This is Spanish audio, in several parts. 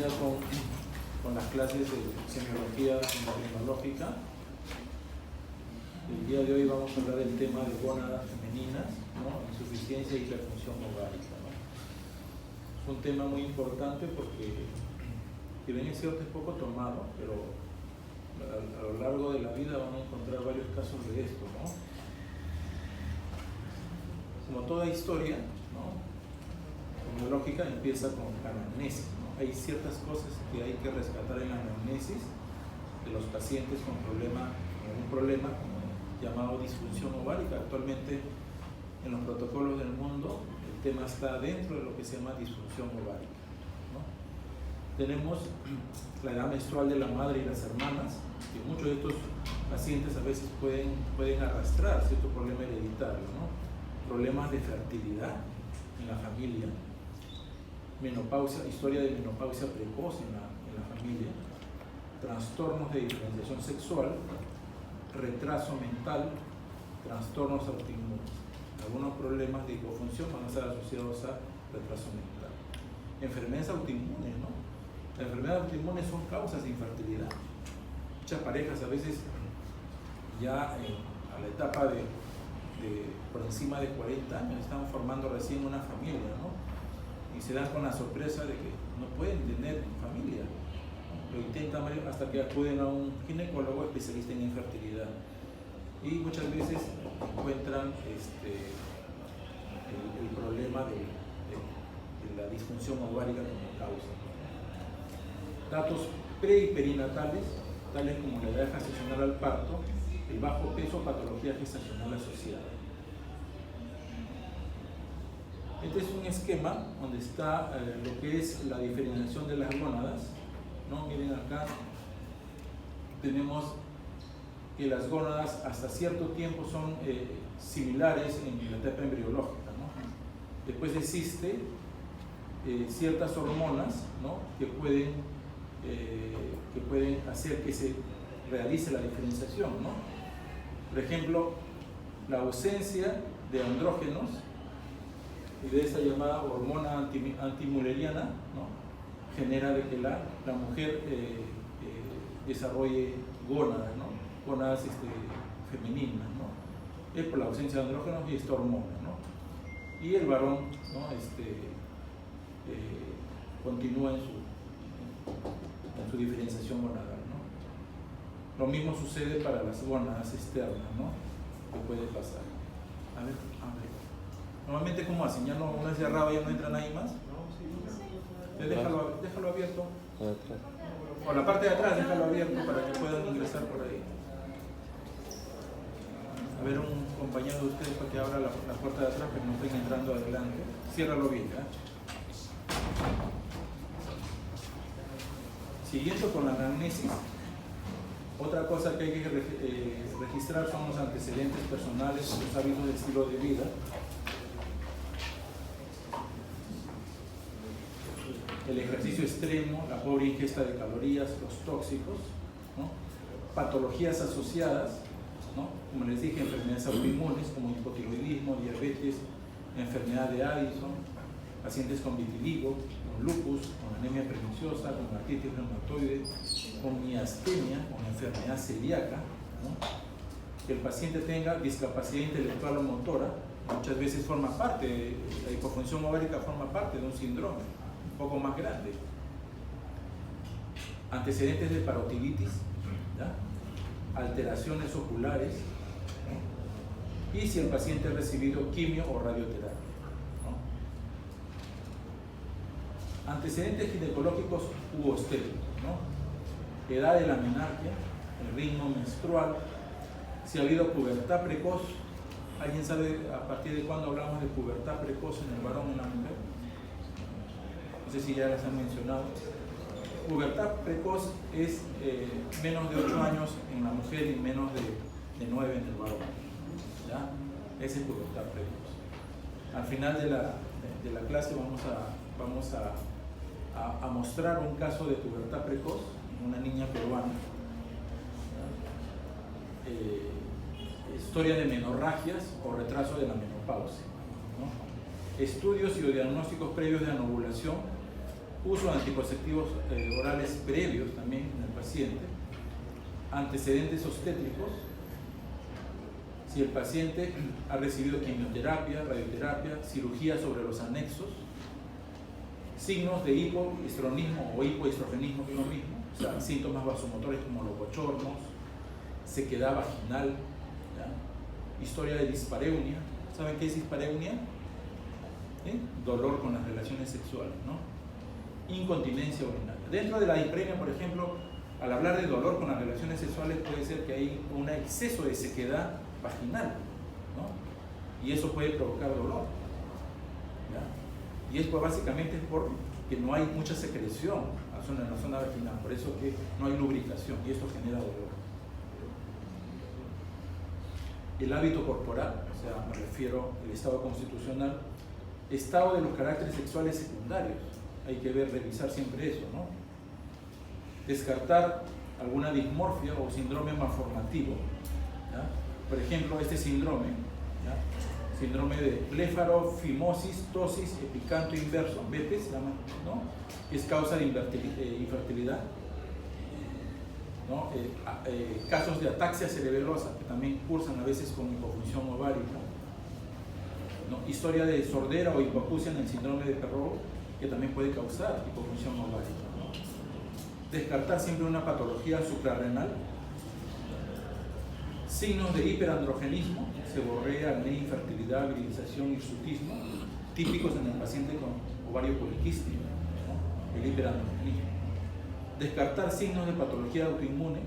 bienvenida con las clases de semiología endocrinológica. El día de hoy vamos a hablar del tema de gónadas femeninas, ¿no? Insuficiencia y hiperfunción ovárica, ¿no? Es un tema muy importante porque, si bien es cierto, es poco tomado, pero a lo largo de la vida van a encontrar varios casos de esto, ¿no? Como toda historia, ¿no?, semiológica empieza con la anamnesis, ¿no? Hay ciertas cosas que hay que rescatar en la anamnesis de los pacientes con un problema como llamado disfunción ovárica. Actualmente en los protocolos del mundo el tema está dentro de lo que se llama disfunción ovárica, ¿no? Tenemos la edad menstrual de la madre y las hermanas, que muchos de estos pacientes a veces pueden arrastrar cierto problema hereditario, ¿no? Problemas de fertilidad en la familia, menopausia, historia de menopausia precoz en la familia, trastornos de diferenciación sexual, retraso mental, trastornos autoinmunes. Algunos problemas de hipofunción van a estar asociados a retraso mental. Enfermedades autoinmunes, ¿no? Las enfermedades autoinmunes son causas de infertilidad. Muchas parejas a veces ya a la etapa de por encima de 40 años están formando recién una familia, ¿no? Y se dan con la sorpresa de que no pueden tener familia. Lo intentan hasta que acuden a un ginecólogo especialista en infertilidad. Y muchas veces encuentran el problema de la disfunción ovárica como causa. Datos pre y perinatales, tales como la edad gestacional al parto, el bajo peso, patología gestacional asociada. Este es un esquema donde está lo que es la diferenciación de las gónadas, ¿no? Miren acá, tenemos que las gónadas hasta cierto tiempo son similares en la etapa embriológica, ¿no? Después existe ciertas hormonas, ¿no?, que pueden hacer que se realice la diferenciación, ¿no? Por ejemplo, la ausencia de andrógenos y de esa llamada hormona antimulleriana, ¿no?, genera de que la mujer desarrolle gónadas, ¿no?, gónadas femeninas, ¿no? Es por la ausencia de andrógenos y esta hormona, ¿no? Y el varón, ¿no?, continúa en su diferenciación gonadal, ¿no? Lo mismo sucede para las gónadas externas, ¿no?, que puede pasar. A ver. Normalmente, ¿cómo hacen? Ya no, una vez cerrado, ya no entra nadie más. Déjalo abierto. O la parte de atrás, déjalo abierto para que puedan ingresar por ahí. A ver, un compañero de ustedes para que abra la puerta de atrás, pero no estén entrando adelante. Ciérralo bien, ¿ya? Siguiendo con la anamnesis, otra cosa que hay que registrar son los antecedentes personales, los hábitos de estilo de vida. El ejercicio extremo, la pobre ingesta de calorías, los tóxicos, ¿no?, patologías asociadas, ¿no?, como les dije, enfermedades autoinmunes como hipotiroidismo, diabetes, enfermedad de Addison, pacientes con vitiligo, con lupus, con anemia perniciosa, con artritis reumatoide, con miastenia, con enfermedad celíaca, ¿no?, que el paciente tenga discapacidad intelectual o motora. Muchas veces forma parte, la hipofunción ovárica forma parte de un síndrome un poco más grande. Antecedentes de parotiditis, ¿ya?, alteraciones oculares, ¿no?, y si el paciente ha recibido quimio o radioterapia, ¿no? Antecedentes ginecológicos u obstétricos, ¿no?, edad de la menarquia, el ritmo menstrual, si ha habido pubertad precoz. ¿Alguien sabe a partir de cuándo hablamos de pubertad precoz en el varón o en la mujer? No sé si ya las han mencionado. Pubertad precoz es menos de 8 años en la mujer y menos de 9 en el varón, ¿ya? Ese es pubertad precoz. Al final de la clase vamos a mostrar un caso de pubertad precoz en una niña peruana. Historia de menorragias o retraso de la menopausia, ¿no? Estudios y diagnósticos previos de anovulación uso de anticonceptivos orales previos también en el paciente, antecedentes obstétricos, si el paciente ha recibido quimioterapia, radioterapia, cirugía sobre los anexos, signos de hipoestrogenismo o hipoestrogenismo, que es lo mismo, o sea, síntomas vasomotores como los bochornos, sequedad vaginal, ¿ya? Historia de dispareunia. ¿Saben qué es dispareunia? Dolor con las relaciones sexuales, ¿no? Incontinencia urinaria. Dentro de la dispareunia, por ejemplo, al hablar de dolor con las relaciones sexuales, puede ser que hay un exceso de sequedad vaginal, ¿no? Y eso puede provocar dolor, ¿ya? Y es pues básicamente porque no hay mucha secreción en la zona vaginal, por eso que no hay lubricación y esto genera dolor. El hábito corporal, o sea, me refiero al estado constitucional, estado de los caracteres sexuales secundarios, hay que revisar siempre eso, ¿no? Descartar alguna dismorfia o síndrome malformativo, ¿ya? Por ejemplo, este síndrome, ¿ya? Síndrome de bléfaro-fimosis, tosis, epicanto inverso, BP se llama, ¿no? Es causa de infertilidad, ¿no? Casos de ataxia cerebelosa que también cursan a veces con hipofunción ovárica, ¿no? Historia de sordera o hipoacusia en el síndrome de Perrow que también puede causar hipofunción ovárica, ¿no? Descartar siempre una patología suprarrenal, signos de hiperandrogenismo, seborrea, acné, infertilidad, virilización, hirsutismo, típicos en el paciente con ovario poliquístico, ¿no? El hiperandrogenismo. Descartar signos de patología autoinmune,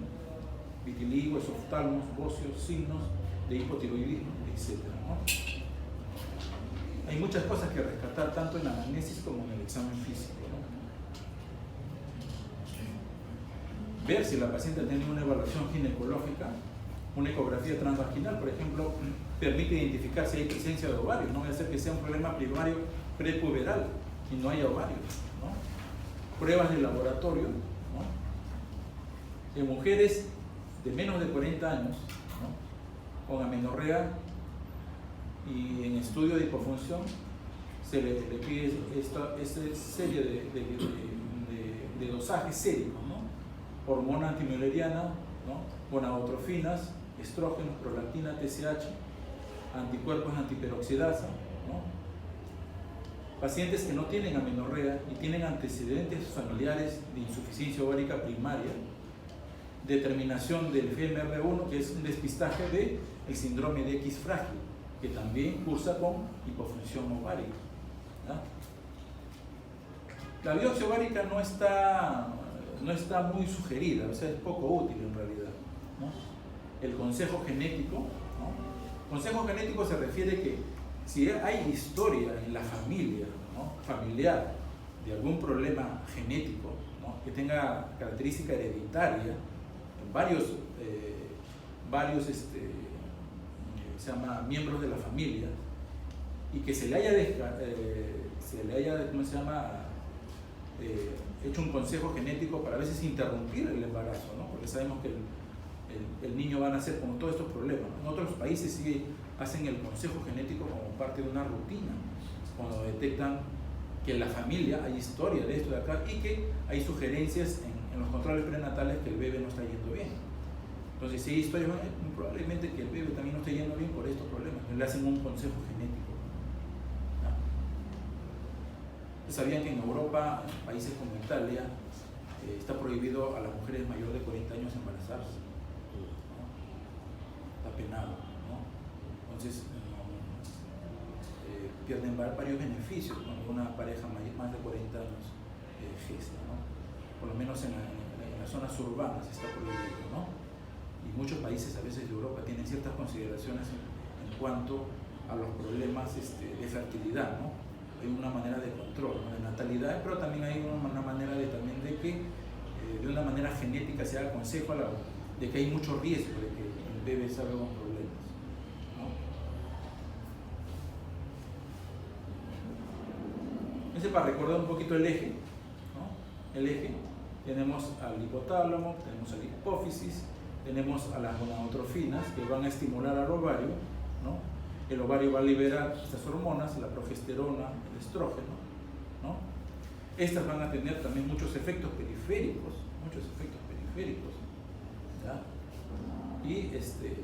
vitiligo, esoftalmos, bóceos, signos de hipotiroidismo, etc., ¿no? Hay muchas cosas que rescatar tanto en la anamnesis como en el examen físico, ¿no? Ver si la paciente ha tenido una evaluación ginecológica, una ecografía transvaginal, por ejemplo, permite identificar si hay presencia de ovarios. No va a ser que sea un problema primario prepuberal y no haya ovarios, ¿no? Pruebas de laboratorio, ¿no? En mujeres de menos de 40 años, ¿no? Con amenorrea y en estudio de hipofunción, se le pide esta serie de dosajes séricos, ¿no? Hormona antimileriana, ¿no? Gonadotrofinas, estrógenos, prolactina, TSH, anticuerpos antiperoxidasa, ¿no? Pacientes que no tienen amenorrea y tienen antecedentes familiares de insuficiencia ovárica primaria, determinación del FMR1, que es un despistaje del síndrome de X frágil, que también cursa con hipofunción ovárica, ¿no? La biopsia ovárica no está muy sugerida, o sea, es poco útil en realidad, ¿no? El consejo genético, ¿no? Consejo genético se refiere que si hay historia en la familia, ¿no? Familiar de algún problema genético, ¿no? Que tenga característica hereditaria en varios se llama miembros de la familia, y que se le haya hecho un consejo genético para a veces interrumpir el embarazo, ¿no? Porque sabemos que el niño va a nacer con todos estos problemas. En otros países sí hacen el consejo genético como parte de una rutina, cuando detectan que en la familia hay historia de esto de acá y que hay sugerencias en los controles prenatales que el bebé no está yendo bien. Entonces, si hay historias, probablemente que el bebé también no esté yendo bien por estos problemas. Le hacen un consejo genético, ¿no? ¿Sabían que en Europa, en países como Italia, está prohibido a las mujeres mayores de 40 años embarazarse, ¿no? Está penado, ¿no? Entonces, pierden varios beneficios cuando una pareja más de 40 años gesta, ¿no? Por lo menos en las zonas urbanas está prohibido, ¿no? Y muchos países a veces de Europa tienen ciertas consideraciones en cuanto a los problemas de fertilidad, ¿no? Hay una manera de control, ¿no? De natalidad, pero también hay una manera de que de una manera genética se haga consejo de que hay mucho riesgo de que el bebé salga con problemas, ¿no? Ese para recordar un poquito el eje, ¿no? El eje, tenemos al hipotálamo, tenemos a la hipófisis, tenemos a las gonadotrofinas que van a estimular al ovario, ¿no? El ovario va a liberar estas hormonas, la progesterona, el estrógeno, ¿no? Estas van a tener también muchos efectos periféricos, ¿ya? Y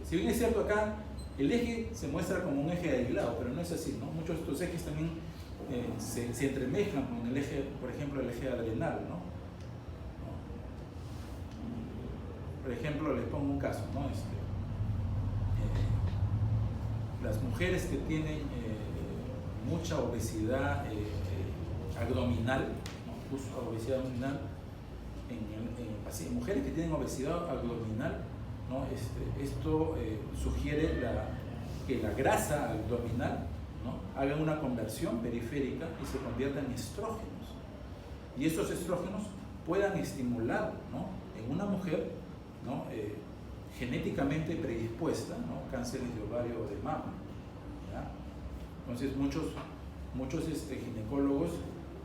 si bien es cierto acá, el eje se muestra como un eje aislado, pero no es así, ¿no? Muchos de estos ejes también se entremezclan con el eje, por ejemplo, el eje adrenal, ¿no? Por ejemplo, les pongo un caso, ¿no? Las mujeres que tienen mucha obesidad abdominal, ¿no? Obesidad abdominal, en mujeres que tienen obesidad abdominal, ¿no? Esto sugiere que la grasa abdominal, ¿no? haga una conversión periférica y se convierta en estrógenos. Y estos estrógenos puedan estimular, ¿no? en una mujer, ¿no? Genéticamente predispuesta, ¿no? cánceres de ovario o de mama, ¿ya? Entonces muchos ginecólogos,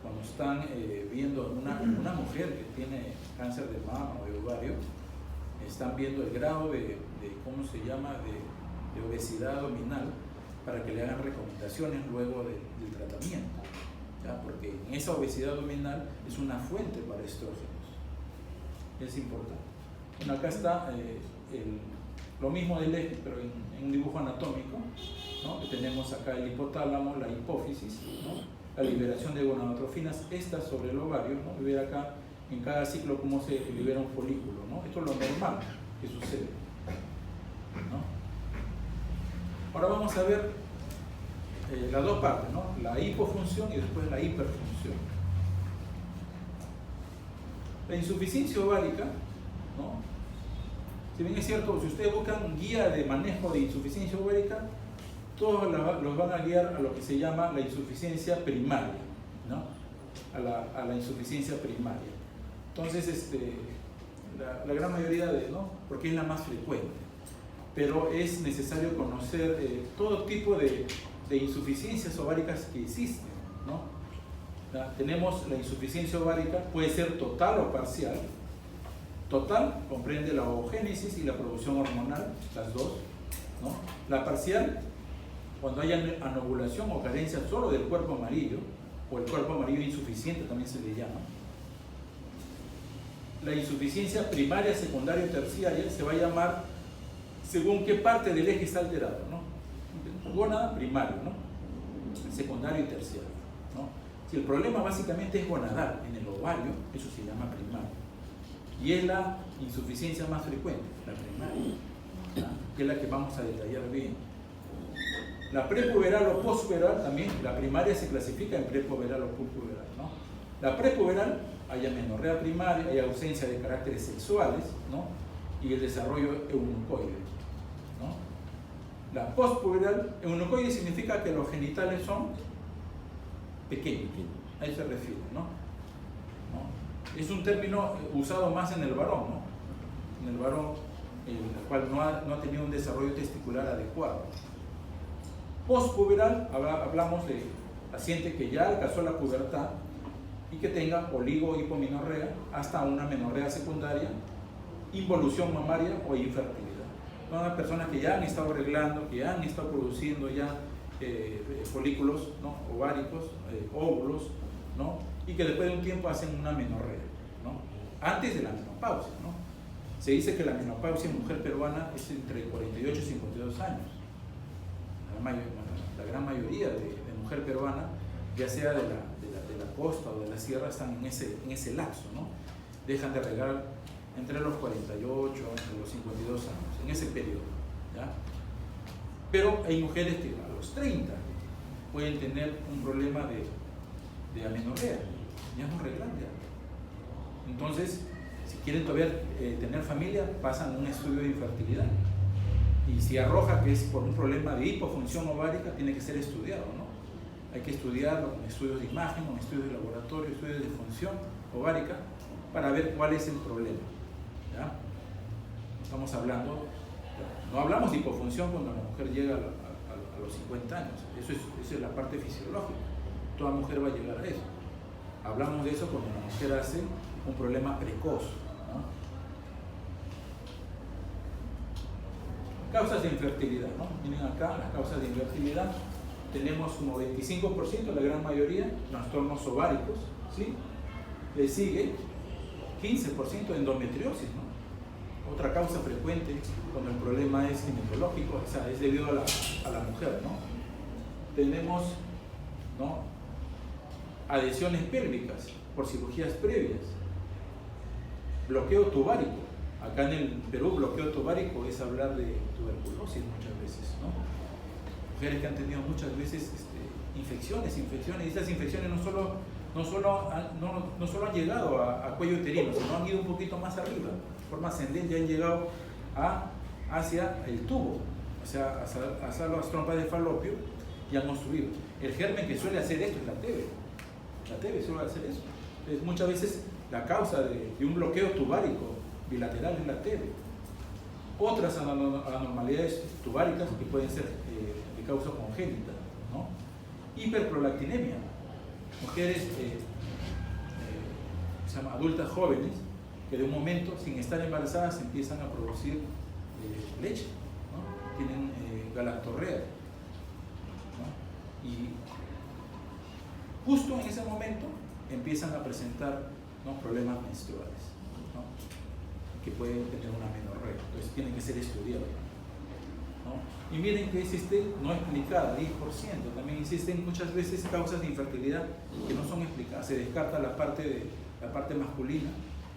cuando están viendo una mujer que tiene cáncer de mama o de ovario, están viendo el grado de ¿cómo se llama?, de obesidad abdominal, para que le hagan recomendaciones luego del tratamiento, ¿ya? Porque en esa obesidad abdominal es una fuente para estrógenos. Es importante. Bueno, acá está lo mismo del eje, pero en un dibujo anatómico, ¿no? Tenemos acá el hipotálamo, la hipófisis, ¿no? La liberación de gonadotrofinas, esta sobre el ovario, ¿no? Y ver acá en cada ciclo cómo se libera un folículo, ¿no? Esto es lo normal que sucede, ¿no? Ahora vamos a ver las dos partes, ¿no? La hipofunción y después la hiperfunción. La insuficiencia ovárica, ¿no? Si bien es cierto, si ustedes buscan guía de manejo de insuficiencia ovárica, todos los van a guiar a lo que se llama la insuficiencia primaria, ¿no? A la insuficiencia primaria. Entonces, la gran mayoría ¿no? Porque es la más frecuente, pero es necesario conocer todo tipo de insuficiencias ováricas que existen, ¿no? Tenemos la insuficiencia ovárica, puede ser total o parcial. Total comprende la ovogénesis y la producción hormonal, las dos, ¿no? La parcial, cuando haya anovulación o carencia solo del cuerpo amarillo, o el cuerpo amarillo insuficiente también se le llama. La insuficiencia primaria, secundaria o terciaria se va a llamar según qué parte del eje está alterado, ¿no? Gónada, primario, ¿no? Secundario y terciario, ¿no? Si el problema básicamente es gonadal en el ovario, eso se llama primario. Y es la insuficiencia más frecuente, la primaria, ¿no? Que es la que vamos a detallar bien. La prepuberal o pospuberal también, la primaria se clasifica en prepuberal o pospuberal, ¿no? La prepuberal, hay amenorrea primaria, hay ausencia de caracteres sexuales, ¿no? Y el desarrollo eunucoide, ¿no? La postpuberal, eunucoide significa que los genitales son pequeños, a eso se refiere, ¿no? Es un término usado más en el varón, ¿no? En el varón, el cual no ha tenido un desarrollo testicular adecuado. Postpuberal, hablamos de paciente que ya alcanzó la pubertad y que tenga oligohipomenorrea hasta una menorrea secundaria, involución mamaria o infertilidad. Son las personas que ya han estado arreglando, que ya han estado produciendo ya folículos, ¿no? ováricos, óvulos, ¿no? Y que después de un tiempo hacen una menorrea, ¿no? Antes de la menopausia, ¿no? Se dice que la menopausia en mujer peruana es entre 48 y 52 años. La gran mayoría de mujer peruana, ya sea de la costa o de la sierra, están en ese lapso, ¿no? Dejan de regar entre los 48 y los 52 años, en ese periodo, ¿ya? Pero hay mujeres que a los 30 pueden tener un problema de amenorrea, ya no reglan ya. Entonces, si quieren todavía tener familia, pasan un estudio de infertilidad. Y si arroja que es por un problema de hipofunción ovárica, tiene que ser estudiado, ¿no? Hay que estudiarlo con estudios de imagen, con estudios de laboratorio, estudios de función ovárica, para ver cuál es el problema, ¿ya? Estamos hablando, no hablamos de hipofunción cuando la mujer llega a los 50 años, eso es la parte fisiológica, toda mujer va a llegar a eso. Hablamos de eso cuando la mujer hace un problema precoz, ¿no? Causas de infertilidad, ¿no? Miren acá las causas de infertilidad. Tenemos como 25%, la gran mayoría, trastornos ováricos, ¿sí? Le sigue 15% de endometriosis, ¿no? Otra causa frecuente cuando el problema es ginecológico, o sea, es debido a la mujer, ¿no? Tenemos, ¿no?, adhesiones pélvicas por cirugías previas, bloqueo tubárico. Acá en el Perú, bloqueo tubárico es hablar de tuberculosis muchas veces, ¿no? Mujeres que han tenido muchas veces infecciones, y estas infecciones no solo han llegado a cuello uterino, sino han ido un poquito más arriba, de forma ascendente, han llegado hacia el tubo, o sea, hacia las trompas de falopio, y han obstruido. El germen que suele hacer esto es la TB. La TB suele hacer eso. Entonces, muchas veces la causa de un bloqueo tubárico bilateral es la TB. Otras anormalidades tubáricas que pueden ser de causa congénita, ¿no? Hiperprolactinemia. Mujeres se llama adultas jóvenes que de un momento, sin estar embarazadas, empiezan a producir leche, ¿no? Tienen galactorrea, ¿no? Y justo en ese momento empiezan a presentar, ¿no?, problemas menstruales, ¿no?, que pueden tener una menorrea. Entonces tienen que ser estudiados, ¿no? Y miren que existe no explicada, 10%. También existen muchas veces causas de infertilidad que no son explicadas. Se descarta la parte masculina,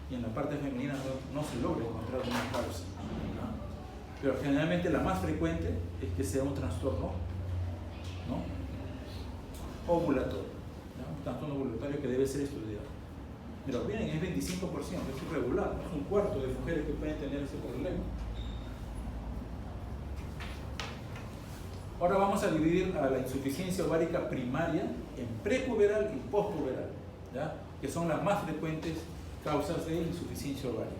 y en la parte femenina no se logra encontrar una causa, ¿no? Pero generalmente la más frecuente es que sea un trastorno, ¿no?, ovulatorio, ¿no? Un trastorno ovulatorio que debe ser estudiado. Pero miren, es 25%, es irregular, ¿no? Es un cuarto de mujeres que pueden tener ese problema. Ahora vamos a dividir a la insuficiencia ovárica primaria en prepuberal y pospuberal, ¿ya?, que son las más frecuentes causas de insuficiencia ovárica.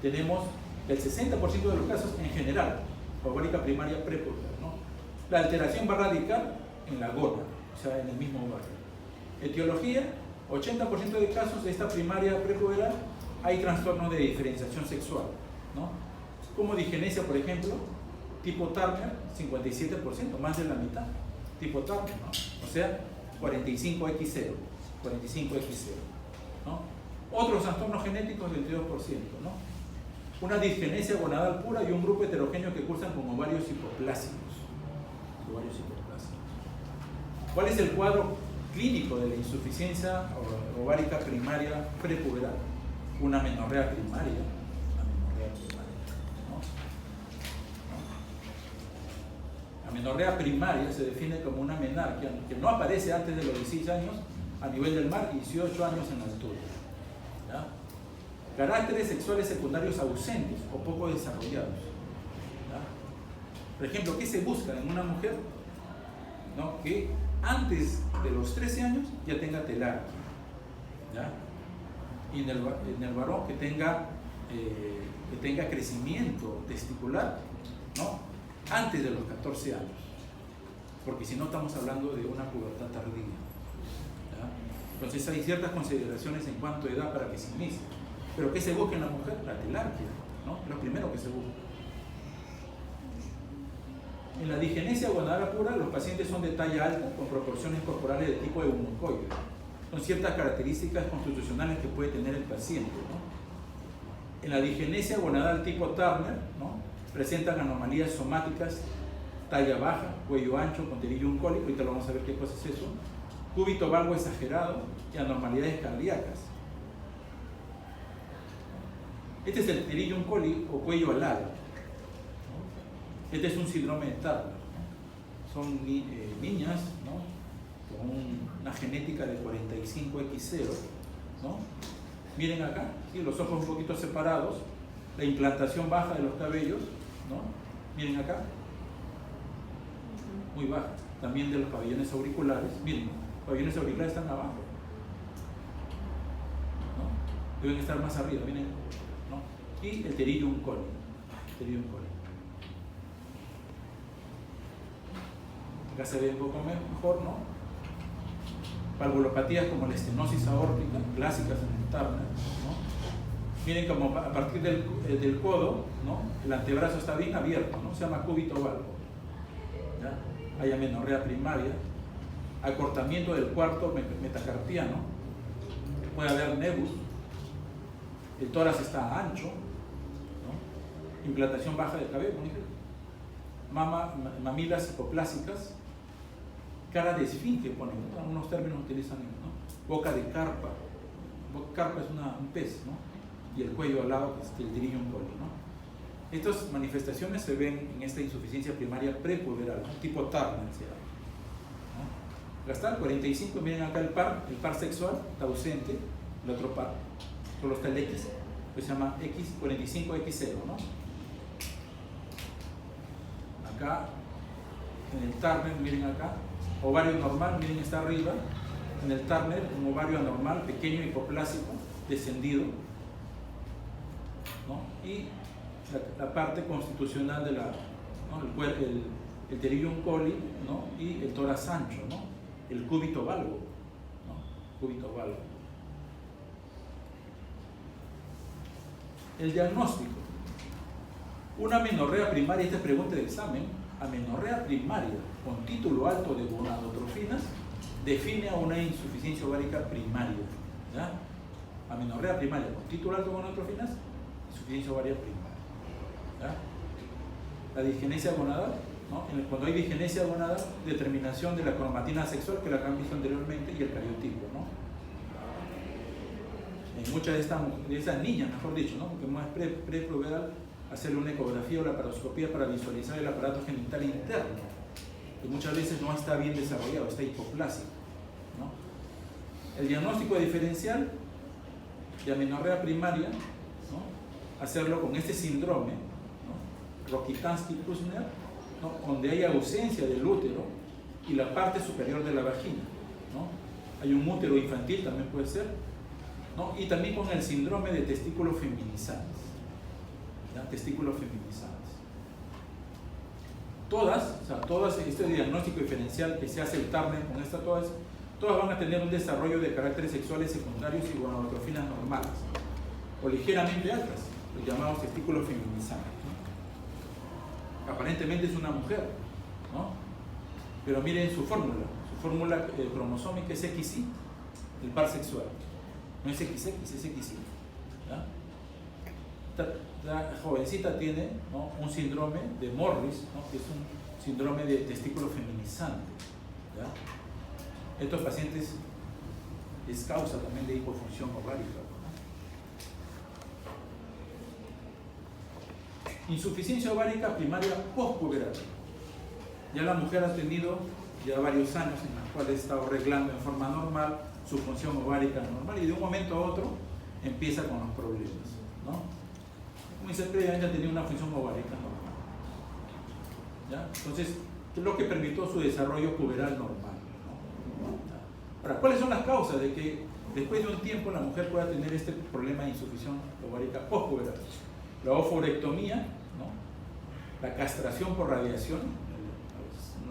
Tenemos el 60% de los casos en general, ovárica primaria prepuberal, ¿no? La alteración va a radicar en la gota, o sea, en el mismo ovario. Etiología: 80% de casos de esta primaria prepuberal hay trastornos de diferenciación sexual, ¿no?, como digenesia, por ejemplo, tipo Turner, 57%, más de la mitad, tipo Turner, ¿no?, o sea, 45X0, ¿no? Otros trastornos genéticos, 22%, ¿no? Una disgenesia gonadal pura y un grupo heterogéneo que cursan con ovarios hipoplásicos. ¿Cuál es el cuadro clínico de la insuficiencia ovárica primaria prepuberal? Una amenorrea primaria, ¿no? La amenorrea primaria se define como una menarquia que no aparece antes de los 16 años a nivel del mar y 18 años en altura, ¿ya? Caracteres sexuales secundarios ausentes o poco desarrollados, ¿ya? Por ejemplo, ¿qué se busca en una mujer, ¿no?, que antes de los 13 años ya tenga telar, ¿ya? Y en el varón que tenga crecimiento testicular, ¿no?, antes de los 14 años, porque si no estamos hablando de una pubertad tardía, ¿ya? Entonces hay ciertas consideraciones en cuanto a edad para que se inicie. Pero ¿qué se busca en la mujer? La telarquia, ¿no? Lo primero que se busca. En la digenesia gonadal pura, los pacientes son de talla alta con proporciones corporales de tipo eunucoide. Son ciertas características constitucionales que puede tener el paciente, ¿no? En la digenesia gonadal tipo Turner, ¿no?, presentan anomalías somáticas, talla baja, cuello ancho, con pterillum cólico, ahorita lo vamos a ver qué cosa es eso, cúbito valgo exagerado y anormalidades cardíacas. Este es el pterillum cólico o cuello alado, ¿no? Este es un síndrome de Turner, ¿no? Son niñas, ¿no?, con una genética de 45X0, ¿no? Miren acá, ¿sí?, los ojos un poquito separados, la implantación baja de los cabellos, ¿no? Miren acá, muy baja, también de los pabellones auriculares. Miren, los pabellones auriculares están abajo, ¿no? Deben estar más arriba, miren, ¿no? Y el pterillum cólico, acá se ve un poco mejor, ¿no? Valvulopatías como la estenosis aórtica, clásicas en el Turner, ¿no? Miren como a partir del codo, ¿no?, el antebrazo está bien abierto, ¿no? Se llama cúbito valgo, ¿ya? Hay amenorrea primaria, acortamiento del cuarto metacarpiano, puede haber nebus, el tórax está ancho, ¿no? Implantación baja del cabello, mamilas hipoplásicas, cara de esfinge, ponen, ¿no? Algunos términos utilizan, ¿no? Boca de carpa, carpa es un pez, ¿no? Y el cuello al lado, que es el Pterygium colli, ¿no? Estas manifestaciones se ven en esta insuficiencia primaria prepuberal, ¿no? Tipo Turner se llama, ¿no? Gastal 45, miren acá el par sexual está ausente, el otro par, solo está el X, pues se llama X45X0, ¿no? Acá, en el Turner, miren acá, ovario normal, miren está arriba, en el Turner, un ovario anormal, pequeño, hipoplásico, descendido, ¿no? Y la parte constitucional de ¿no? el Pterygium colli, ¿no? Y el tórax ancho, ¿no? El cúbito valgo, ¿no? Cúbito valgo. El diagnóstico. Una amenorrea primaria, esta es pregunta de examen, amenorrea primaria con título alto de gonadotrofinas define a una insuficiencia ovárica primaria, ¿ya? Amenorrea primaria con título alto de gonadotrofinas, insuficiencia ovárica primaria, ¿ya? La disgenesia gonadal, ¿no? Cuando hay disgenesia gonadal, determinación de la cromatina sexual que la han visto anteriormente y el cariotipo, ¿no? En muchas de esas niñas, mejor dicho, ¿no? Porque más prepuberal, hacerle una ecografía o la laparoscopía para visualizar el aparato genital interno, que muchas veces no está bien desarrollado, está hipoplásico, ¿no? El diagnóstico diferencial de amenorrea primaria, ¿no? Hacerlo con este síndrome, ¿no? Rokitansky-Kuznets, ¿no? Donde hay ausencia del útero y la parte superior de la vagina, ¿no? Hay un útero infantil, también puede ser, ¿no? Y también con el síndrome de testículos feminizados, ¿ya? Testículos feminizados. Todas, este diagnóstico diferencial que se hace el Turner con esta, todas van a tener un desarrollo de caracteres sexuales secundarios y gonadotrofinas normales, o ligeramente altas, los llamados testículos feminizados, ¿no? Aparentemente es una mujer, ¿no? Pero miren su fórmula cromosómica es XY, el par sexual. No es XX, es XY, ¿ya? La jovencita tiene, ¿no? Un síndrome de Morris, ¿no? Que es un síndrome de testículo feminizante, ¿ya? Estos pacientes es causa también de hipofunción ovárica, ¿no? Insuficiencia ovárica primaria postpuberal. Ya la mujer ha tenido ya varios años en los cuales ha estado arreglando en forma normal su función ovárica normal y de un momento a otro empieza con los problemas, ¿no? Como dice, previamente ha tenido una función ovárica normal, ¿ya? Entonces, es lo que permitió su desarrollo puberal normal, ¿no? Ahora, ¿cuáles son las causas de que después de un tiempo la mujer pueda tener este problema de insuficiencia ovárica postpuberal? La oforectomía, ¿no? La castración por radiación,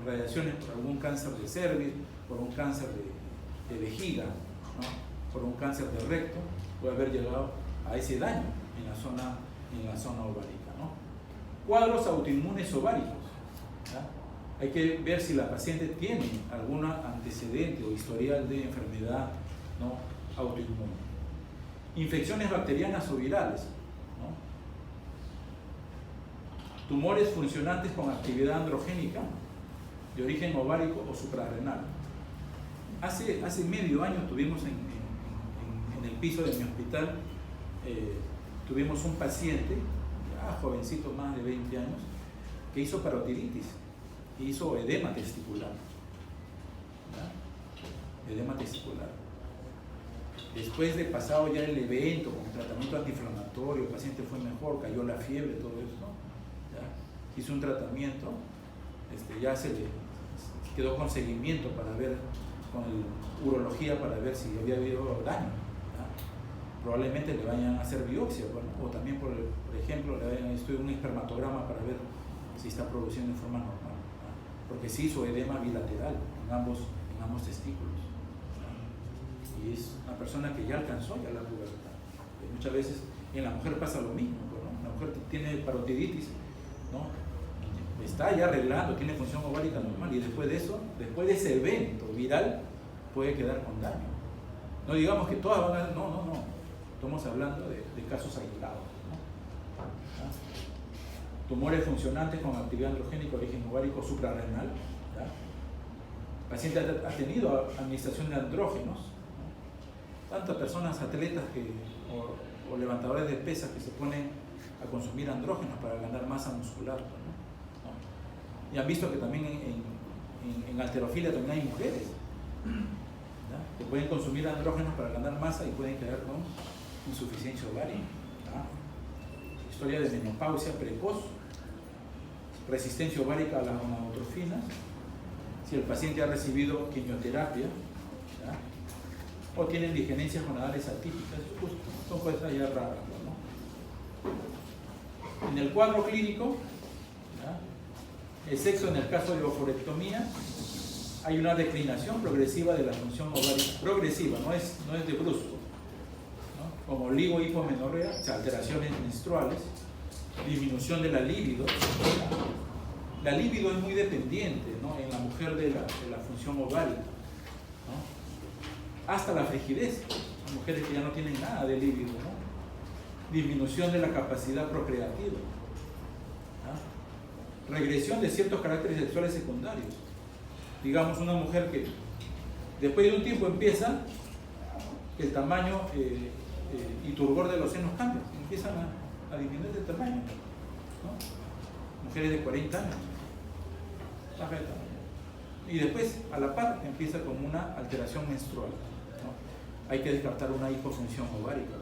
radiaciones por algún cáncer de cervix, por un cáncer de vejiga, ¿no? Por un cáncer de recto, puede haber llegado a ese daño en la zona ovárica, ¿no? Cuadros autoinmunes ováricos, ¿ya? Hay que ver si la paciente tiene algún antecedente o historial de enfermedad, ¿no? Autoinmune. Infecciones bacterianas o virales, ¿no? Tumores funcionantes con actividad androgénica de origen ovárico o suprarrenal. Hace medio año tuvimos en el piso de mi hospital, tuvimos un paciente, ya jovencito, más de 20 años, que hizo parotiditis, hizo edema testicular, ¿ya? Edema testicular. Después de pasado ya el evento con tratamiento antiinflamatorio, el paciente fue mejor, cayó la fiebre, todo eso, ¿no? ¿Ya? Hizo un tratamiento, ya se le quedó con seguimiento para ver, con urología para ver si había habido daño, ¿ya? Probablemente le vayan a hacer biopsia, bueno, o también por ejemplo le vayan a estudiar un espermatograma para ver si está produciendo en forma normal, ¿ya? Porque sí hizo edema bilateral en ambos testículos, ¿ya? Y es una persona que ya alcanzó ya la pubertad. Muchas veces en la mujer pasa lo mismo, ¿no? La mujer tiene parotiditis, ¿no? Está ya arreglando, tiene función ovárica normal y después de ese evento viral puede quedar con daño, No digamos que todas van a... No. Estamos hablando de casos aislados, ¿no? ¿Ah? Tumores funcionantes con actividad androgénica, origen ovárico suprarrenal. ¿Ya? El paciente ha tenido administración de andrógenos, ¿no? Tantas personas, atletas o levantadores de pesas que se ponen a consumir andrógenos para ganar masa muscular, ¿no? Y han visto que también en halterofilia también hay mujeres, ¿ya? Que pueden consumir andrógenos para ganar masa y pueden quedar con insuficiencia ovárica, ¿ya? Historia de menopausia precoz, resistencia ovárica a las gonadotrofinas, si el paciente ha recibido quimioterapia, ¿ya? O tienen digenencias gonadales atípicas, pues, son cosas ya raras, ¿no? En el cuadro clínico, ¿ya? El sexo en el caso de oforectomía, hay una declinación progresiva de la función ovárica, progresiva, no es de brusco, ¿no? Como oligohipomenorrea, o sea, alteraciones menstruales, disminución de la libido. La libido es muy dependiente, ¿no? En la mujer de la función ovárica, ¿no? Hasta la frigidez, hay mujeres que ya no tienen nada de libido, ¿no? Disminución de la capacidad procreativa, ¿no? Regresión de ciertos caracteres sexuales secundarios. Digamos, una mujer que después de un tiempo empieza, el tamaño y turgor de los senos cambia, empiezan a disminuir de tamaño, ¿no? Mujeres de 40 años, baja de tamaño. Y después, a la par, empieza con una alteración menstrual, ¿no? Hay que descartar una hipofunción ovárica,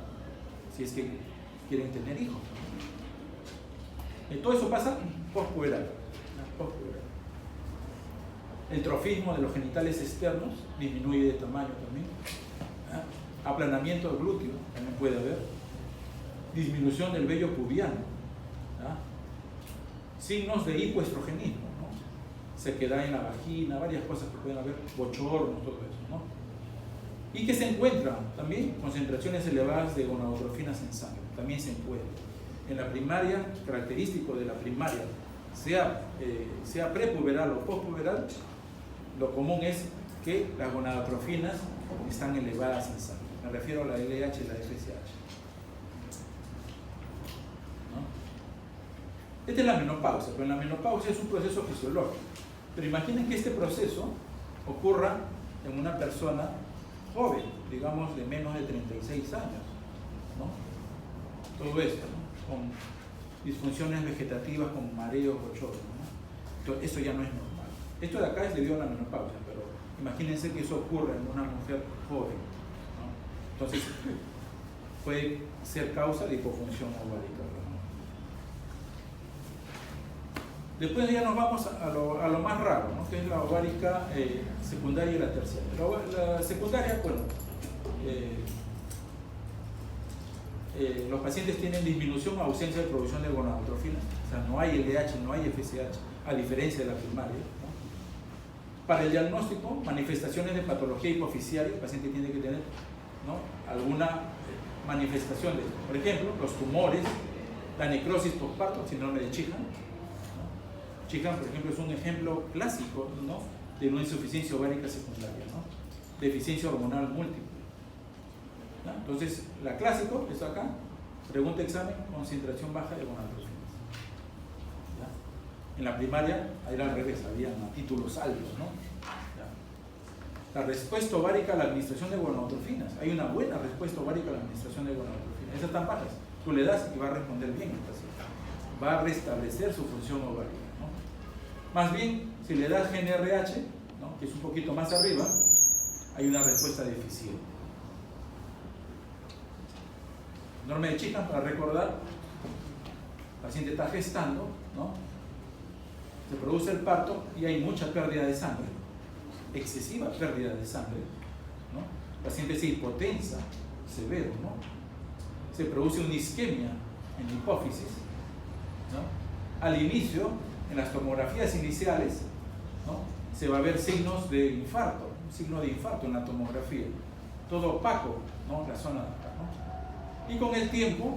si es que quieren tener hijos. Y todo eso pasa postpuberal, ¿no? Postpuberal. El trofismo de los genitales externos disminuye de tamaño también, ¿no? Aplanamiento del glúteo también puede haber. Disminución del vello pubiano, ¿no? Signos de hipoestrogenismo, ¿no? Sequedad en la vagina, varias cosas que pueden haber, bochornos, todo eso, ¿no? Y que se encuentran también concentraciones elevadas de gonadotrofinas en sangre, también se encuentran. En la primaria, característico de la primaria, sea prepuberal o postpuberal, lo común es que las gonadotrofinas están elevadas en sangre. Me refiero a la LH y la FSH. Esta es la menopausia, pero la menopausia es un proceso fisiológico. Pero imaginen que este proceso ocurra en una persona joven, digamos de menos de 36 años, ¿no? Todo esto, ¿no? Con disfunciones vegetativas, con mareos, bochornos, ¿no? Entonces, eso ya no es normal. Esto de acá es debido a la menopausia, pero imagínense que eso ocurra en una mujer joven, ¿no? Entonces, puede ser causa de hipofunción ovárica, ¿no? Después ya nos vamos a lo más raro, ¿no? Que es la ovárica secundaria y la terciaria. La secundaria, bueno, los pacientes tienen disminución o ausencia de producción de gonadotrofinas, o sea, no hay LH, no hay FSH, a diferencia de la primaria, ¿no? Para el diagnóstico, manifestaciones de patología hipoficiaria, el paciente tiene que tener, ¿no? Alguna manifestación de, por ejemplo, los tumores, la necrosis postparto, síndrome de Sheehan. Sheehan, por ejemplo, es un ejemplo clásico, ¿no? De una insuficiencia ovárica secundaria, ¿no? Deficiencia hormonal múltiple, ¿no? Entonces, la clásico, esto acá, pregunta examen, concentración baja de gonadotrofinas, ¿ya? En la primaria era al revés, había títulos altos, ¿no? ¿Ya? La respuesta ovárica a la administración de gonadotrofinas, hay una buena respuesta ovárica a la administración de gonadotrofinas, esas están bajas, tú le das y va a responder bien el paciente, va a restablecer su función ovárica. Más bien, si le das GnRH, ¿no? Que es un poquito más arriba, hay una respuesta deficiente. Síndrome de Sheehan, para recordar, el paciente está gestando, ¿no? Se produce el parto y hay mucha pérdida de sangre, excesiva pérdida de sangre, ¿no? El paciente se hipotensa, severo, ¿no? Se produce una isquemia en la hipófisis, ¿no? Al inicio, en las tomografías iniciales, ¿no? Se va a ver signos de infarto, un signo de infarto en la tomografía, todo opaco, ¿no? La zona de acá, ¿no? Y con el tiempo,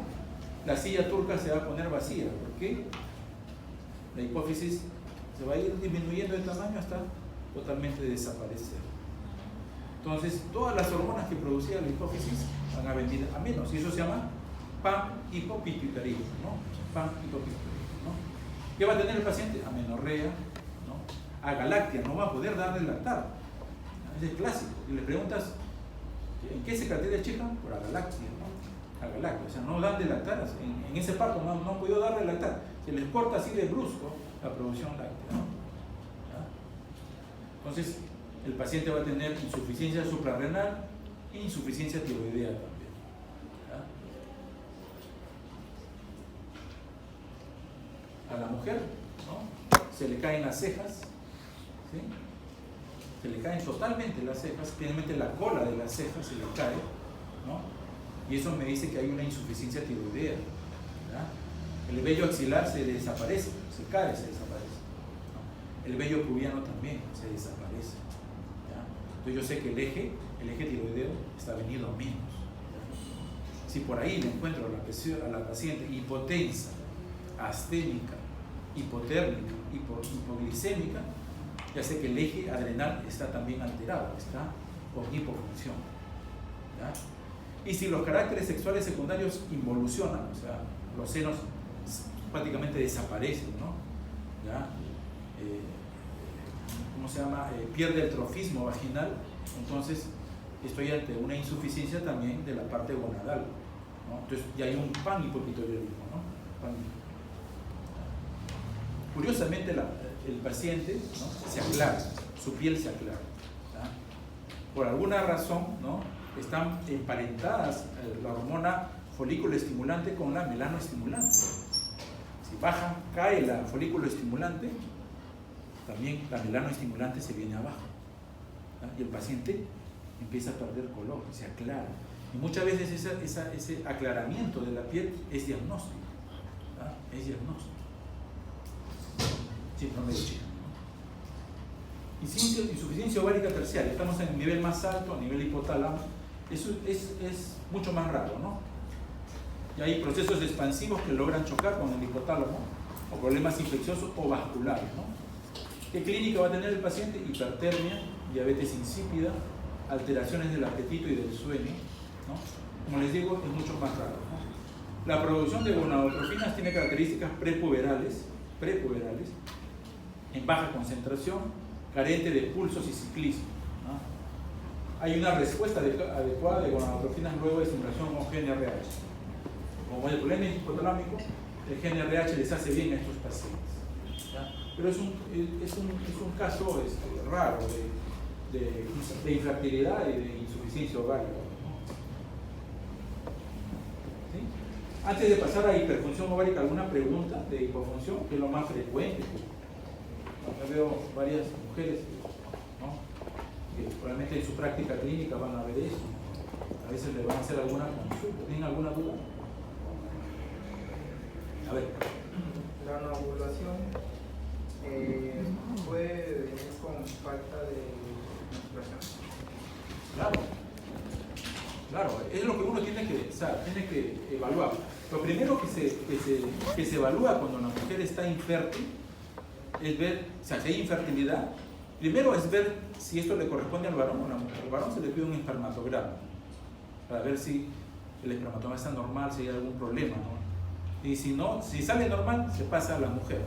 la silla turca se va a poner vacía, porque la hipófisis se va a ir disminuyendo de tamaño hasta totalmente desaparecer. Entonces, todas las hormonas que producía la hipófisis van a venir a menos, y eso se llama panhipopituitarismo, ¿no? Panhipopituitarismo, ¿no? ¿Qué va a tener el paciente? Amenorrea, ¿no? Agalactia, no va a poder darle lactar. Es clásico. Y le preguntas, ¿en qué se caracteriza el chica? Por agalactia, ¿no? Agalactia, o sea, no dan de lactar. En ese parto no han podido darle lactar. Se les corta así de brusco la producción láctea, ¿no? ¿Ya? Entonces, el paciente va a tener insuficiencia suprarrenal e insuficiencia tiroidea también. ¿Ya? A la mujer, ¿no? Se le caen las cejas, ¿sí? Se le caen totalmente las cejas, especialmente la cola de las cejas se le cae, ¿no? Y eso me dice que hay una insuficiencia tiroidea. ¿Ya? El vello axilar se desaparece, se cae, se desaparece, ¿no? El vello pubiano también se desaparece. ¿Ya? Entonces yo sé que el eje tiroideo está venido a menos. ¿Ya? Si por ahí le encuentro a la paciente hipotensa, asténica, hipotérmica, hipoglicémica, ya sé que el eje adrenal está también alterado, está con hipofunción. ¿Ya? Y si los caracteres sexuales secundarios involucionan, o sea, los senos prácticamente desaparecen, ¿no? ¿Ya? ¿Cómo se llama? Pierde el trofismo vaginal, entonces estoy ante una insuficiencia también de la parte gonadal, ¿no? Entonces ya hay un panhipopituitarismo, ¿no? Curiosamente el paciente, ¿no? Se aclara, su piel se aclara. ¿Ya? Por alguna razón, ¿no? Están emparentadas la hormona folículo estimulante con la melanoestimulante. Si baja, cae la folículo estimulante, también la melanoestimulante se viene abajo. ¿Ya? Y el paciente empieza a perder color, se aclara. Y muchas veces ese aclaramiento de la piel es diagnóstico. ¿Ya? Es diagnóstico. Síndrome de Chica. Insuficiencia ovárica terciaria, estamos en el nivel más alto, a nivel hipotálamo. Eso es mucho más raro, ¿no? Y hay procesos expansivos que logran chocar con el hipotálamo, o problemas infecciosos o vasculares, ¿no? ¿Qué clínica va a tener el paciente? Hipertermia, diabetes insípida, alteraciones del apetito y del sueño, ¿no? Como les digo, es mucho más raro, ¿no? La producción de gonadotrofinas tiene características prepuberales, en baja concentración, carente de pulsos y ciclismo, ¿no? Hay una respuesta adecuada de gonadotrofinas luego de estimulación con GnRH. Como el problema es hipotalámico, el GnRH les hace bien a estos pacientes, ¿ya? Pero es un caso raro de infertilidad y de insuficiencia ovárica, ¿no? ¿Sí? Antes de pasar a hiperfunción ovárica, ¿alguna pregunta de hipofunción? Que es lo más frecuente. Acá veo varias mujeres, ¿no? Que probablemente en su práctica clínica van a ver eso. A veces le van a hacer alguna consulta. ¿Tienen alguna duda? A ver. La anovulación puede venir con falta de menstruación. Claro, es lo que uno tiene que evaluar. Lo primero que se evalúa cuando una mujer está infértil es ver, o sea, si hay infertilidad, primero es ver si esto le corresponde al varón o a la mujer. Al varón se le pide un espermatograma para ver si el espermatograma está normal, si hay algún problema, ¿no? Y si no, si sale normal, se pasa a la mujer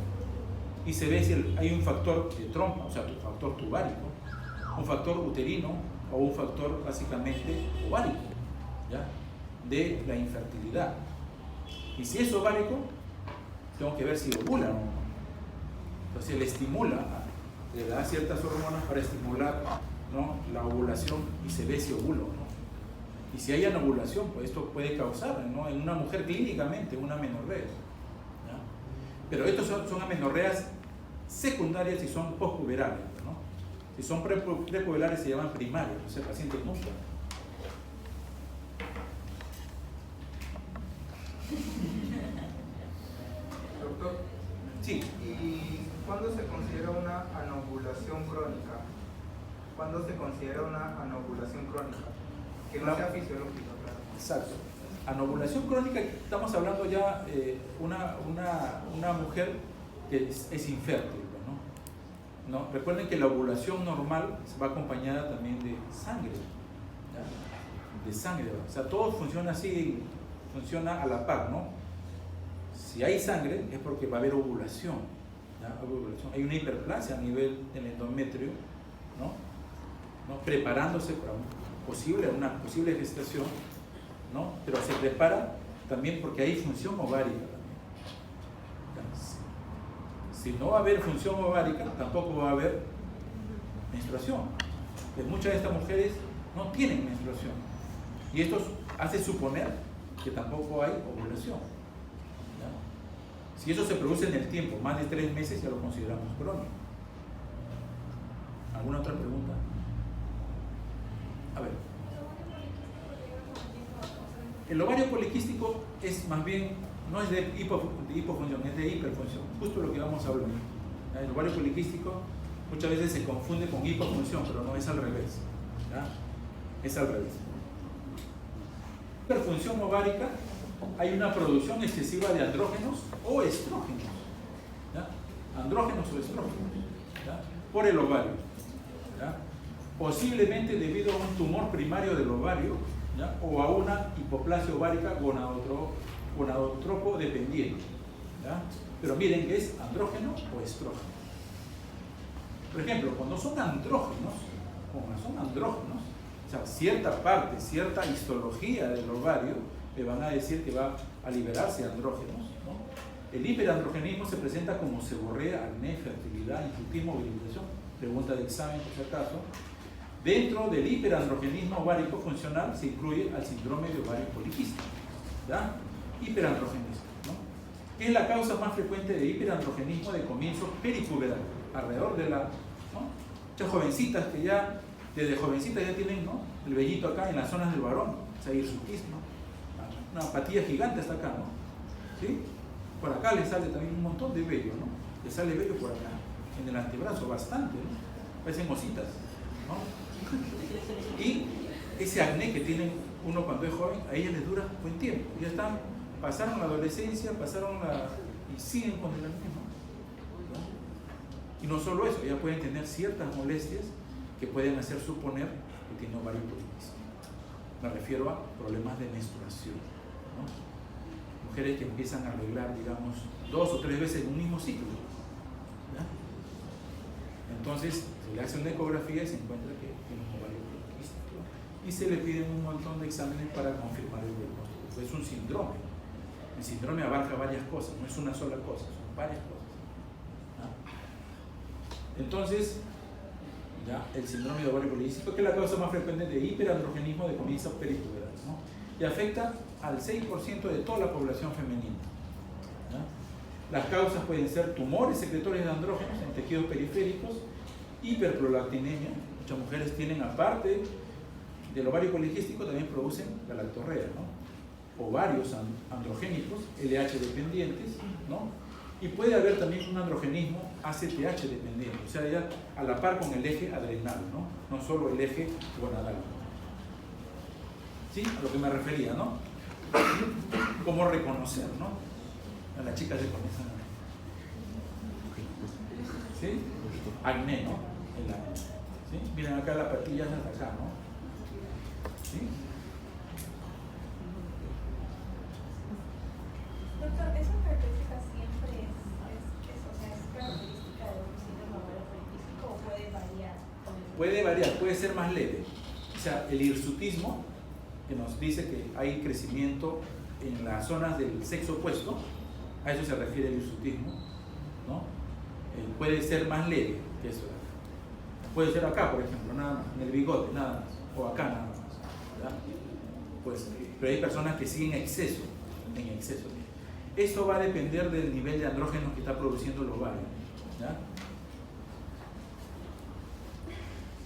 y se ve si hay un factor de trompa, o sea, un factor tuvárico, un factor uterino o un factor básicamente ovárico, ¿ya? De la infertilidad. Y si es ovárico, tengo que ver si ovula o no. Entonces le estimula, le da ciertas hormonas para estimular, ¿no? La ovulación y se ve si ovulo, ¿no? Y si hay anovulación, pues esto puede causar, ¿no? En una mujer clínicamente una amenorrea, ¿ya? Pero estos son amenorreas secundarias y son postpuberales, ¿no? Si son prepuberales se llaman primarias, o sea, el paciente nunca. Doctor, sí. ¿Y cuándo se considera una anovulación crónica? ¿Cuándo se considera una anovulación crónica? Que no sea fisiológica, claro. Exacto. Anovulación crónica, estamos hablando ya una mujer que es infértil, ¿no? ¿no? Recuerden que la ovulación normal va acompañada también de sangre, ¿ya? De sangre, o sea, todo funciona así, funciona a la par, ¿no? Si hay sangre es porque va a haber ovulación, ¿ya? Hay una hiperplasia a nivel del endometrio, ¿no? Preparándose para una posible gestación, ¿no? Pero se prepara también porque hay función ovárica también. Si no va a haber función ovárica, tampoco va a haber menstruación. Pues muchas de estas mujeres no tienen menstruación. Y esto hace suponer que tampoco hay ovulación, ¿ya? Si eso se produce en el tiempo, más de 3 meses, ya lo consideramos crónico. ¿Alguna otra pregunta? A ver. El ovario poliquístico es más bien, no es de hipofunción, es de hiperfunción. Justo lo que vamos a hablar. El ovario poliquístico muchas veces se confunde con hipofunción, pero no, es al revés, ¿ya? Es al revés. Hiperfunción ovárica, hay una producción excesiva de andrógenos o estrógenos, ¿ya? Andrógenos o estrógenos, ¿ya? Por el ovario, ¿ya? Posiblemente debido a un tumor primario del ovario, ¿ya? O a una hipoplasia ovárica gonadotropo dependiente, ¿ya? Pero miren que es andrógeno o estrógeno. Por ejemplo, cuando son andrógenos, o sea, cierta parte, cierta histología del ovario, le van a decir que va a liberarse andrógenos, ¿no? El hiperandrogenismo se presenta como seborrea, acné, fertilidad, infutismo, virilización. Pregunta de examen, por si acaso. Dentro del hiperandrogenismo ovárico funcional se incluye al síndrome de ovario poliquístico, ¿ya? Hiperandrogenismo, ¿no? ¿Qué es la causa más frecuente de hiperandrogenismo de comienzo peripuberal? Alrededor de la, ¿no? Muchas jovencitas que ya, desde jovencitas ya tienen, ¿no? El vellito acá en las zonas del varón, o sea, hirsutismo, una patilla gigante está acá, ¿no? ¿Sí? Por acá le sale también un montón de vello, ¿no? Le sale vello por acá, en el antebrazo, bastante, ¿no? Parecen ositas, ¿no? Y ese acné que tiene uno cuando es joven, a ella les dura buen tiempo. Ya están, pasaron la adolescencia, y siguen con el acné, ¿no? Y no solo eso, ya pueden tener ciertas molestias que pueden hacer suponer que tiene ovario poliquístico. Me refiero a problemas de menstruación, ¿no? Mujeres que empiezan a arreglar, digamos, 2 o 3 veces en un mismo ciclo, ¿ya? Entonces se le hace una ecografía y se encuentra que tiene un ovario poliquístico y se le piden un montón de exámenes para confirmar el diagnóstico. Es un síndrome. El síndrome abarca varias cosas, no es una sola cosa, son varias cosas, ¿no? Entonces, ya, el síndrome de ovario poliquístico, que es la causa más frecuente de hiperandrogenismo de comienzo peripuberal, ¿no? Y afecta al 6% de toda la población femenina, ¿ya? Las causas pueden ser tumores secretorios de andrógenos en tejidos periféricos, hiperprolactinemia. Muchas mujeres tienen, aparte del ovario poliquístico, también producen la lactorrea, ¿no? Ovarios androgénicos, LH dependientes, ¿no? Y puede haber también un androgenismo ACTH dependiente, o sea, ya a la par con el eje adrenal, ¿no? No solo el eje gonadal. ¿Sí? A lo que me refería, ¿no? Cómo reconocer, ¿no? A las chicas se comienzan a... ¿Sí? Acné, ¿no? El acné. ¿Sí? Miren acá las patillas hasta acá, ¿no? ¿Sí? Doctor, ¿esa característica siempre es característica de un síndrome ovario poliquístico o puede variar? Puede variar, puede ser más leve. O sea, el hirsutismo, que nos dice que hay crecimiento en las zonas del sexo opuesto, a eso se refiere el hirsutismo, ¿no? Puede ser más leve que eso. Puede ser acá, por ejemplo, nada más, en el bigote, nada más, o acá nada más, ¿verdad? Pues, pero hay personas que siguen en exceso. Esto va a depender del nivel de andrógenos que está produciendo el ovario, ¿ya?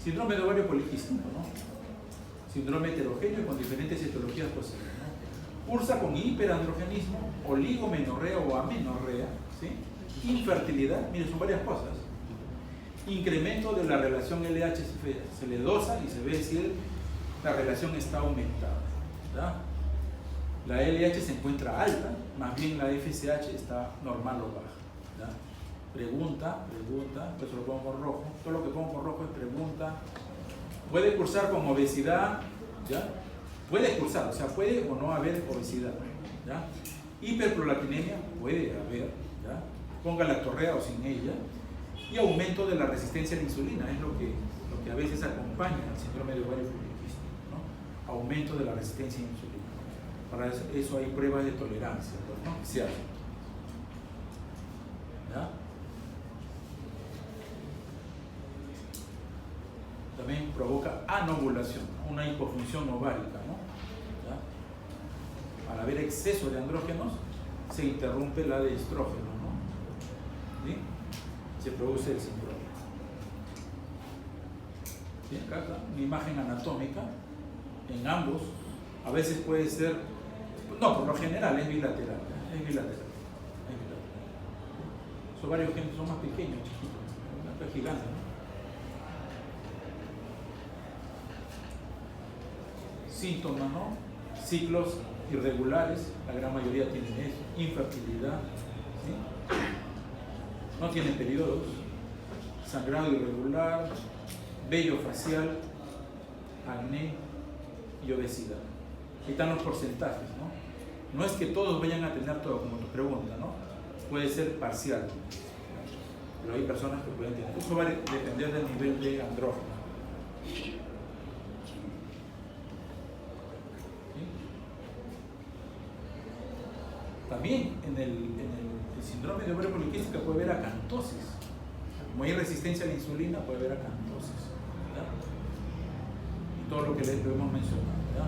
Síndrome de ovario poliquístico, ¿no? Síndrome heterogéneo con diferentes etiologías posibles, ¿no? Cursa con hiperandrogenismo, oligomenorrea o amenorrea, ¿sí? Infertilidad, miren, son varias cosas. Incremento de la relación LH, se le dosa y se ve si la relación está aumentada, ¿verdad? La LH se encuentra alta, más bien la FSH está normal o baja, ¿verdad? pregunta, por eso lo pongo con rojo, todo lo que pongo con rojo es pregunta. Puede cursar con obesidad, ¿ya? Puede cursar, o sea, puede o no haber obesidad, ¿ya? Hiperprolactinemia puede haber, ¿ya? Con galactorrea o sin ella, y aumento de la resistencia a la insulina, es lo que a veces acompaña al síndrome de ovario poliquístico, ¿no? Aumento de la resistencia a la insulina. Para eso hay pruebas de tolerancia, ¿no? Que se hacen. ¿Ya? También provoca anovulación, una hipofunción ovárica, ¿no? ¿Ya? Al haber exceso de andrógenos, se interrumpe la de estrógeno, ¿no? ¿Sí? Se produce el síndrome. ¿Sí? Acá está una imagen anatómica en ambos. A veces puede ser, no, por lo general es bilateral, es bilateral. Los ovarios son más pequeños, chiquitos, acá es gigante, ¿no? Síntomas, ¿no? Ciclos irregulares, la gran mayoría tienen eso, infertilidad, ¿sí? No tienen periodos, sangrado irregular, vello facial, acné y obesidad. Ahí están los porcentajes, ¿no? No es que todos vayan a tener todo, como tu pregunta, ¿no? Puede ser parcial, pero hay personas que pueden tener. Eso va a depender del nivel de andrógeno. También en el síndrome de ovario poliquístico puede haber acantosis. Como hay resistencia a la insulina, puede haber acantosis, ¿ya? Y todo lo que les hemos mencionado, ¿ya?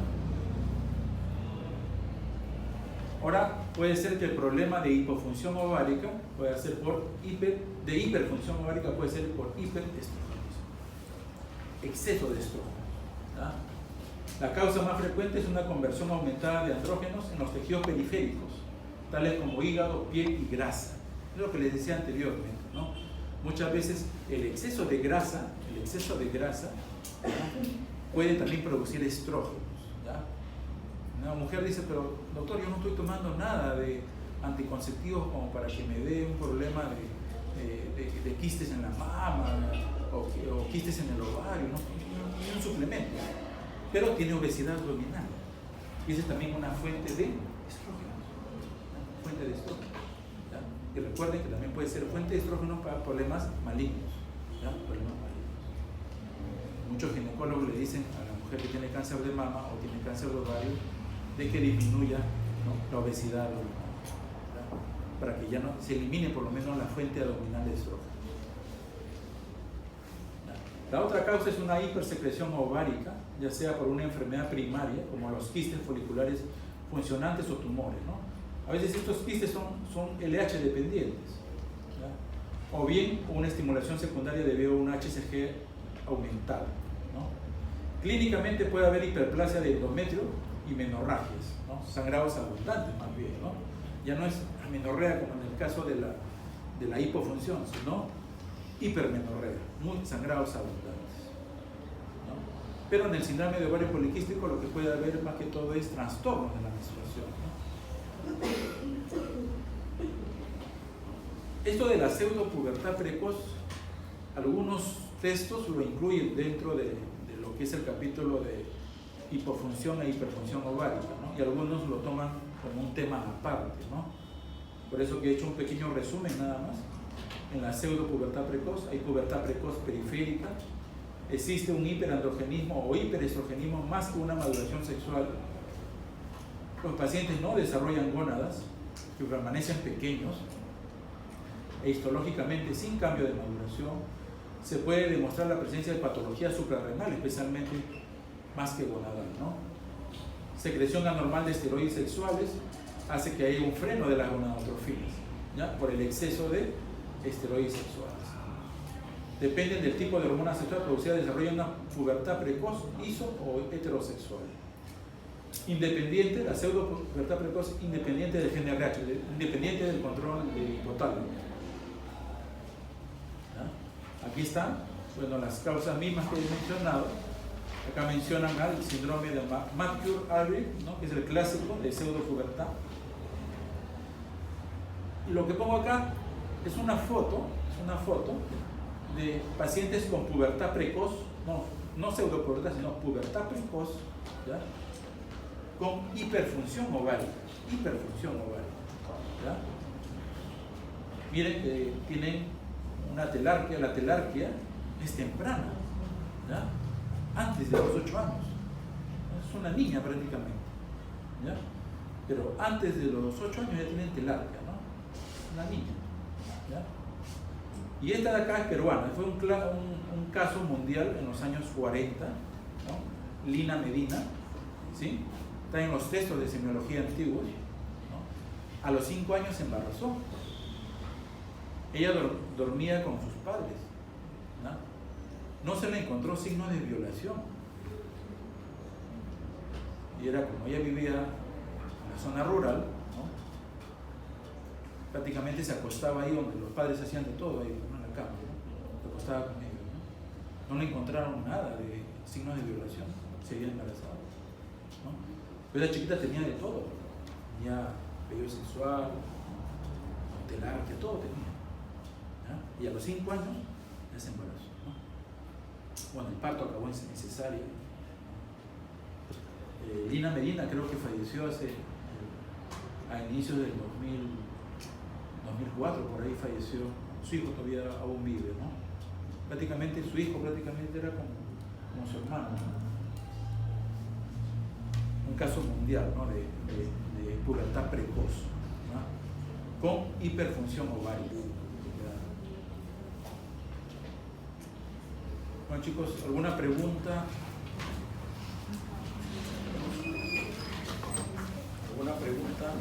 Ahora, puede ser que el problema de hipofunción ovárica puede ser de hiperfunción ovárica puede ser por hiperestrogenismo, exceso de estrógenos, ¿ya? La causa más frecuente es una conversión aumentada de andrógenos en los tejidos periféricos, tales como hígado, piel y grasa. Es lo que les decía anteriormente, ¿no? Muchas veces el exceso de grasa, ¿ya? Puede también producir estrógenos, ¿ya? Una mujer dice, pero doctor, yo no estoy tomando nada de anticonceptivos como para que me dé un problema de quistes en la mama o quistes en el ovario, ¿no? Ni un suplemento, pero tiene obesidad abdominal. Y esa es también una fuente de estrógenos, ¿ya? Fuente de estrógenos. Y recuerden que también puede ser fuente de estrógenos para problemas malignos, ¿ya? Problemas malignos. Muchos ginecólogos le dicen a la mujer que tiene cáncer de mama o tiene cáncer de ovario de que disminuya, ¿no? La obesidad abdominal, ¿ya? Para que ya no se elimine por lo menos la fuente abdominal de estrógenos. ¿Ya? La otra causa es una hipersecreción ovárica, ya sea por una enfermedad primaria como los quistes foliculares funcionantes o tumores, ¿no? A veces estos quistes son LH dependientes, ¿ya? O bien una estimulación secundaria debido a un HCG aumentado, ¿no? Clínicamente puede haber hiperplasia de endometrio y menorragias, ¿no? Sangrados abundantes más bien, ¿no? Ya no es amenorrea como en el caso de la hipofunción, sino hipermenorrea, muy sangrados abundantes, ¿no? Pero en el síndrome de ovario poliquístico lo que puede haber más que todo es trastornos de la menstruación, ¿no? Esto de la pseudopubertad precoz, algunos textos lo incluyen dentro de lo que es el capítulo de hipofunción e hiperfunción ovárica, ¿no? Y algunos lo toman como un tema aparte, ¿no? Por eso que he hecho un pequeño resumen nada más. En la pseudopubertad precoz hay pubertad precoz periférica, existe un hiperandrogenismo o hiperestrogenismo más que una maduración sexual. Los pacientes no desarrollan gónadas, que permanecen pequeños e histológicamente sin cambio de maduración. Se puede demostrar la presencia de patología suprarrenal, especialmente más que gonadal, ¿no? Secreción anormal de esteroides sexuales hace que haya un freno de las gonadotrofinas, ¿ya? Por el exceso de esteroides sexuales. Dependen del tipo de hormona sexual producida, desarrollan una pubertad precoz, iso o heterosexual. Independiente, la pseudopubertad precoz independiente del GnRH, independiente del control del hipotálamo. ¿Ya? Aquí están, bueno, las causas mismas que he mencionado. Acá mencionan al síndrome de McCure-Arry, ¿no? Que es el clásico de pseudopubertad. Y lo que pongo acá Es una foto de pacientes con pubertad precoz, no pseudopubertad, sino pubertad precoz, ¿ya? Con hiperfunción ovárica, ¿ya? Miren que tienen una telarquía, la telarquía es temprana, ¿ya? Antes de los 8 años, es una niña prácticamente, ¿ya? Pero antes de los 8 años ya tienen telarquía, ¿no? Una niña, ¿ya? Y esta de acá es peruana, fue un caso mundial en los años 40, ¿no? Lina Medina, ¿sí? Está en los textos de semiología antiguos, ¿no? A los 5 años se embarazó. Ella dormía con sus padres, ¿no? No se le encontró signos de violación. Y era como ella vivía en la zona rural, ¿no? Prácticamente se acostaba ahí donde los padres hacían de todo, ahí, ¿no? En la cama, ¿no? Se acostaba con ellos, ¿no? No le encontraron nada de signos de violación, seguía embarazada, ¿no? Pero la chiquita tenía de todo, tenía vello sexual, telarquía, todo tenía, ¿ya? Y a los 5 años ya se embarazó, ¿no? Bueno, el parto acabó en cesárea. Lina Medina creo que falleció a inicios del 2004, por ahí falleció. Su hijo todavía aún vive, ¿no? Prácticamente su hijo era como su hermano, ¿no? Un caso mundial, ¿no? de pubertad precoz, ¿no? Con hiperfunción ovárica. Bueno, chicos, ¿alguna pregunta? ¿Alguna pregunta?